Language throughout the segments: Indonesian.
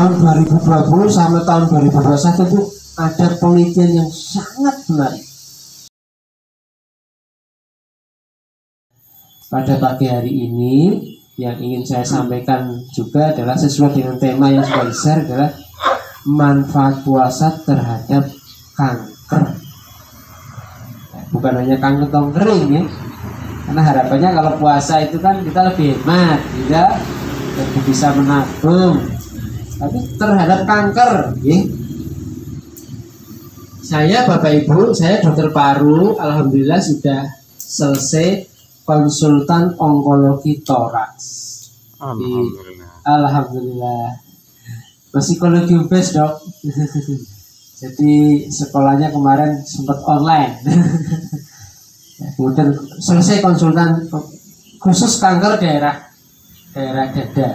tahun 2020 sampai tahun 2021 itu ada penelitian yang sangat menarik. Pada pagi hari ini yang ingin saya sampaikan juga adalah sesuai dengan tema yang sudah di-share, adalah manfaat puasa terhadap kanker. Bukan hanya kanker kering ya, karena harapannya kalau puasa itu kan kita lebih hemat, tidak lebih bisa menabung. Tapi terhadap kanker ya. Saya Bapak Ibu, saya dokter paru, alhamdulillah sudah selesai konsultan onkologi toraks. Alhamdulillah. Psikologi UBS dok. Jadi sekolahnya kemarin sempat online. Kemudian selesai konsultan khusus kanker daerah dada.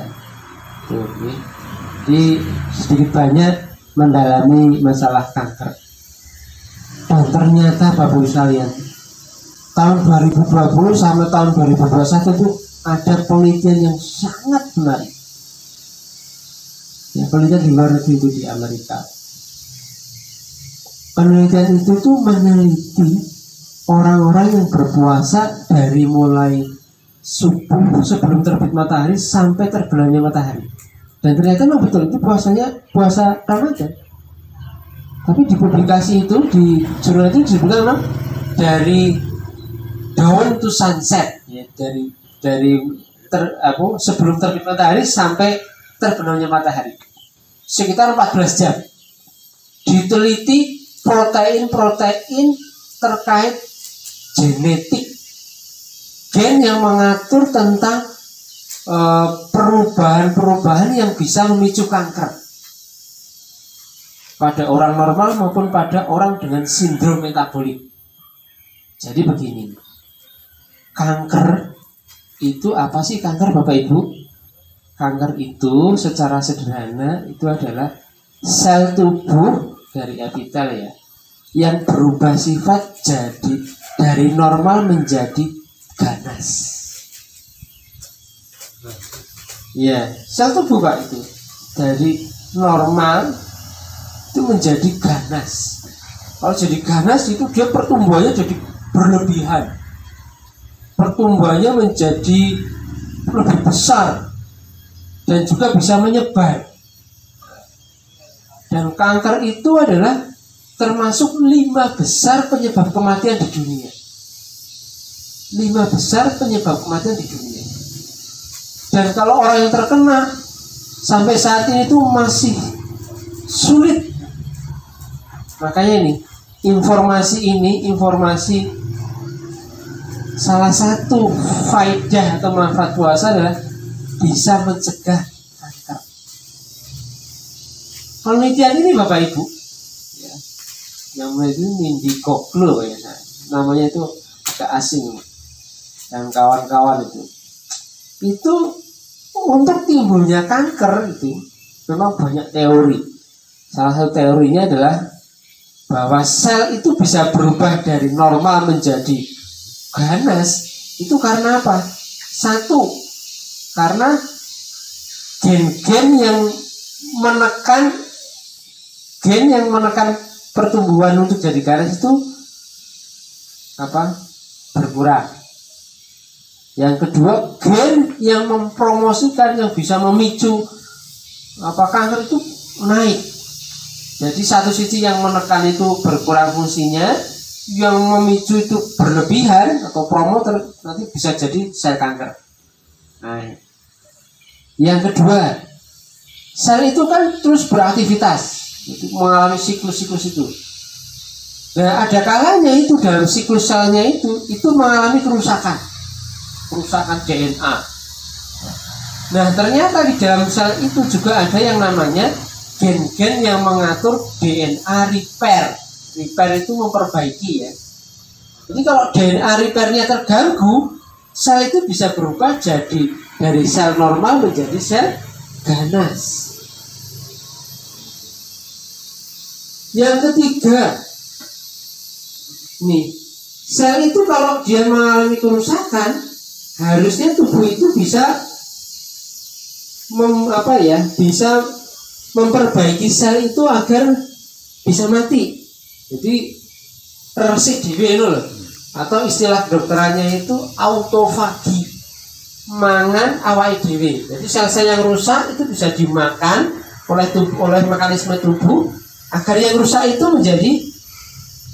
Jadi sedikit banyak mendalami masalah kanker. Dan ternyata Bapak Ibu sekalian, tahun 2020 sampai tahun 2021 itu ada penelitian yang sangat menarik. Ya, penelitian di luar negeri itu di Amerika. Penelitian itu tuh meneliti orang-orang yang berpuasa dari mulai subuh sebelum terbit matahari sampai terbenamnya matahari. Dan ternyata memang betul itu puasanya puasa Ramadan. Tapi di publikasi itu di jurnal itu disebutkan dari dawn to sunset, ya, dari sebelum terbit matahari sampai terbenamnya matahari, sekitar 14 jam. Diteliti protein-protein terkait genetik, gen yang mengatur tentang perubahan-perubahan yang bisa memicu kanker pada orang normal maupun pada orang dengan sindrom metabolik. Jadi begini, kanker itu apa sih kanker Bapak Ibu? Kanker itu secara sederhana itu adalah sel tubuh dari epitel ya, yang berubah sifat jadi dari normal menjadi ganas. Ya, sel tubuh Pak itu dari normal itu menjadi ganas. Kalau jadi ganas itu dia pertumbuhannya jadi berlebihan, pertumbuhannya menjadi lebih besar dan juga bisa menyebar. Dan kanker itu adalah termasuk 5 besar penyebab kematian di dunia. 5 besar penyebab kematian di dunia. Dan kalau orang yang terkena sampai saat ini itu masih sulit. Makanya informasi salah satu faedah atau manfaat puasa adalah bisa mencegah kanker. Penelitian ini Bapak Ibu ya, yang itu Mindy Koklo ya, namanya itu agak asing dan kawan-kawan itu untuk timbulnya kanker itu memang banyak teori. Salah satu teorinya adalah bahwa sel itu bisa berubah dari normal menjadi ganas itu karena apa? Satu, karena gen-gen yang menekan pertumbuhan untuk jadi ganas itu berkurang. Yang kedua, gen yang mempromosikan yang bisa memicu kanker itu naik. Jadi satu sisi yang menekan itu berkurang fungsinya, yang memicu itu berlebihan atau promoter nanti bisa jadi sel kanker. Nah, yang kedua, sel itu kan terus beraktivitas, itu mengalami siklus-siklus itu. Nah, ada kalanya itu dalam siklus selnya itu mengalami kerusakan DNA. Nah, ternyata di dalam sel itu juga ada yang namanya gen-gen yang mengatur DNA repair. Repair itu memperbaiki ya. Jadi kalau DNA repairnya terganggu, sel itu bisa berubah jadi dari sel normal menjadi sel ganas. Yang ketiga, sel itu kalau dia mengalami kerusakan, harusnya tubuh itu bisa bisa memperbaiki sel itu agar bisa mati. Jadi resik dhewe loh. Atau istilah kedokterannya itu autofagi. Mangan awake dhewe. Jadi sel-sel yang rusak itu bisa dimakan oleh mekanisme tubuh agar yang rusak itu menjadi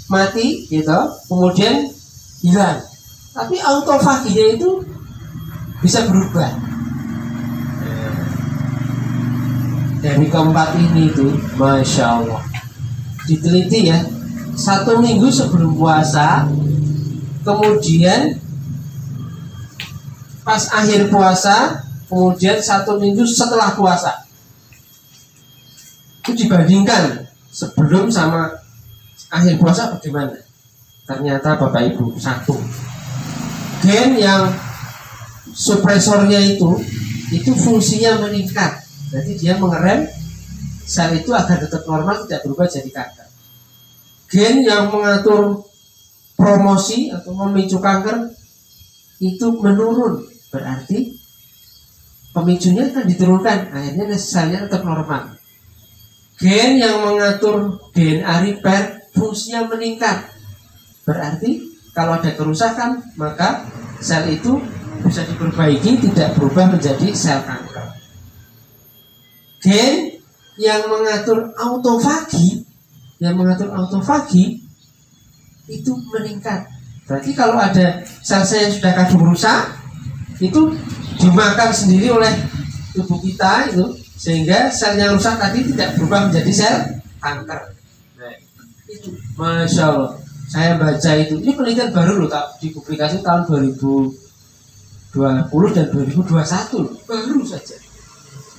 mati gitu, kemudian hilang. Tapi autofaginya itu bisa berubah. Dari keempat ini itu, masya Allah, diteliti ya, 1 minggu sebelum puasa, kemudian pas akhir puasa, kemudian 1 minggu setelah puasa. Itu dibandingkan sebelum sama akhir puasa bagaimana? Ternyata Bapak Ibu, 1, gen yang supresornya itu fungsinya meningkat. Jadi dia mengerem sel itu agar tetap normal, tidak berubah jadi kanker. Gen yang mengatur promosi atau memicu kanker itu menurun, berarti pemicunya akan diturunkan, akhirnya selnya tetap normal. Gen yang mengatur DNA repair fungsinya meningkat, berarti kalau ada kerusakan maka sel itu bisa diperbaiki, tidak berubah menjadi sel kanker. Gen yang mengatur autofagi itu meningkat. Berarti kalau ada sel-sel yang sudah kadung rusak itu dimakan sendiri oleh tubuh kita itu, sehingga sel yang rusak tadi tidak berubah menjadi sel kanker. Nah, itu masya Allah, saya baca itu. Ini penelitian baru loh, dipublikasi tahun 2020 dan 2021 loh, baru saja.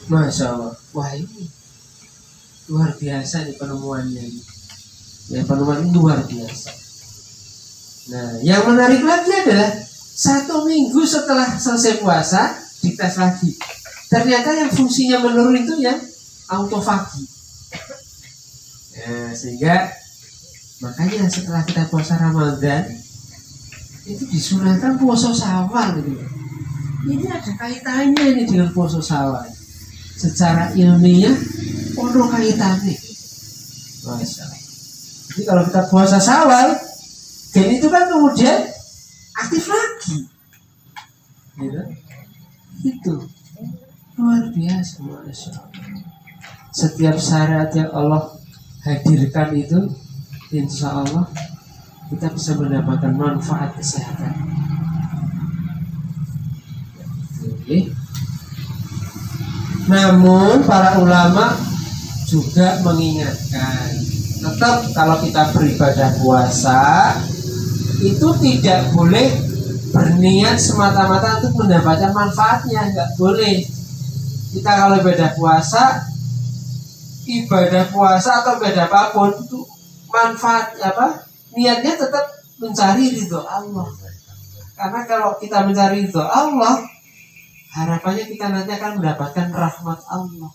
Masya Allah, wah ini luar biasa nih penemuannya ini. Ya, penemuan ini luar biasa. Nah, yang menarik lagi adalah 1 minggu setelah selesai puasa dites lagi. Ternyata yang fungsinya menurun itu yang autofagi. Nah, sehingga makanya setelah kita puasa Ramadan itu disunahkan puasa Syawal gitu. Ini ada kaitannya ini dengan puasa Syawal. Secara ilmiah ono kaitannya. Masya Allah. Jadi kalau kita puasa Syawal, gen itu kan kemudian aktif lagi, gitu. Itu luar biasa, masya Allah. Setiap syariat yang Allah hadirkan itu, insya Allah kita bisa mendapatkan manfaat kesehatan. Oke. Namun para ulama juga mengingatkan, tetap kalau kita beribadah puasa itu tidak boleh berniat semata-mata untuk mendapatkan manfaatnya, nggak boleh. Kita kalau ibadah puasa atau ibadah apapun itu manfaat niatnya tetap mencari ridho Allah. Karena kalau kita mencari ridho Allah, harapannya kita nanti akan mendapatkan rahmat Allah.